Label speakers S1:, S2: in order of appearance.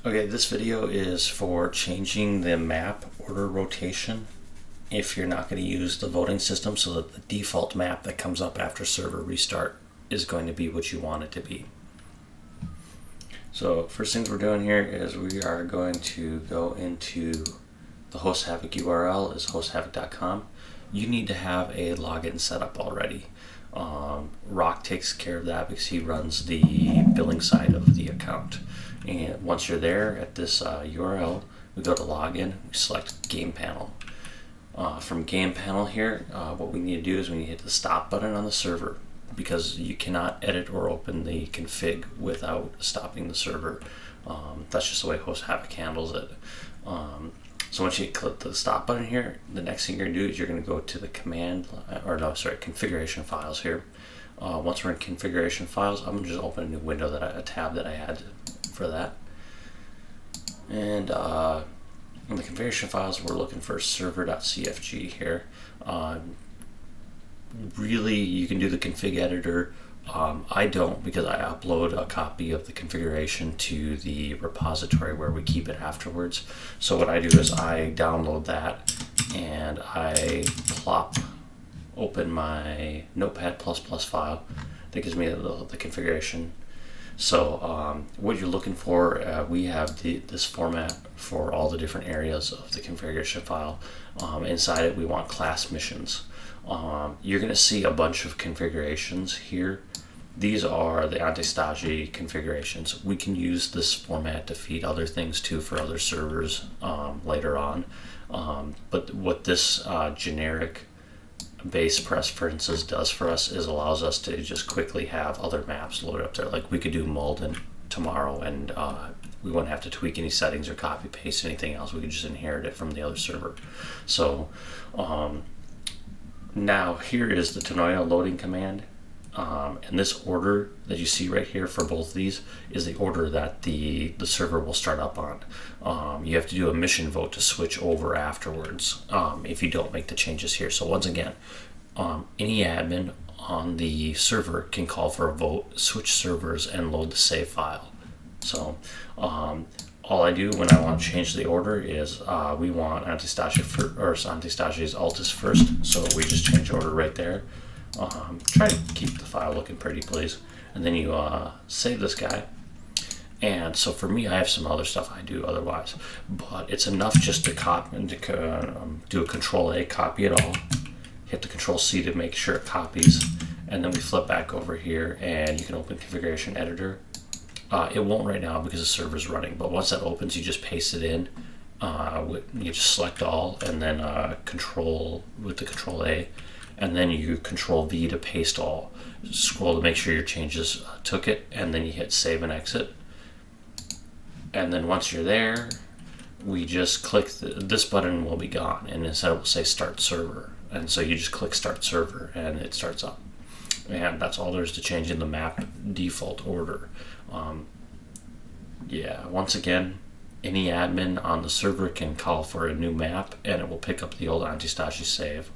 S1: Okay, this video is for changing the map order rotation if you're not going to use the voting system, so that the default map that comes up after server restart is going to be what you want it to be. So first things we're doing here is we are going to go into the hosthavoc URL is hosthavoc.com. You need to have a login set up already. Rock takes care of that because he runs the billing side of the account. And once you're there at this URL, we go to login, we select game panel. From game panel here, what we need to do is we need to hit the stop button on the server, because you cannot edit or open the config without stopping the server. That's just the way hosthavoc handles it. So once you click the stop button here, the next thing you're going to do is you're going to go to the configuration files here. Once we're in configuration files, I'm going to just open a new window, a tab that I had for that. And in the configuration files, we're looking for server.cfg here. Really, you can do the config editor. I don't, because I upload a copy of the configuration to the repository where we keep it afterwards. So what I do is I download that and I open my Notepad++ file that gives me the configuration. So what you're looking for, we have this format for all the different areas of the configuration file. Inside it, we want class missions. You're going to see a bunch of configurations here. These are the Antistagi configurations. We can use this format to feed other things too for other servers later on. But what this generic base preferences does for us is allows us to just quickly have other maps loaded up there. Like we could do Malden tomorrow, and we wouldn't have to tweak any settings or copy paste anything else. We could just inherit it from the other server. So now here is the Tanoia loading command. And this order that you see right here for both these is the order that the server will start up on. You have to do a mission vote to switch over afterwards if you don't make the changes here. So once again, any admin on the server can call for a vote, switch servers, and load the save file. So all I do when I want to change the order is we want Antistagi's Altus first, so we just change order right there. Try to keep the file looking pretty, please. And then you save this guy. And so for me, I have some other stuff I do otherwise, but it's enough just to copy and do a Control-A, copy it all, hit the Control-C to make sure it copies, and then we flip back over here and you can open Configuration Editor. It won't right now because the server's running, but once that opens, you just paste it in. You just select all, and then with the Control-A, and then you Control-V to paste all. Scroll to make sure your changes took it, and then you hit Save and Exit. And then once you're there, we just click this button will be gone, and instead it will say Start Server. And so you just click Start Server, and it starts up. And that's all there is to changing the map default order. Yeah, once again, any admin on the server can call for a new map, and it will pick up the old Antistagi save.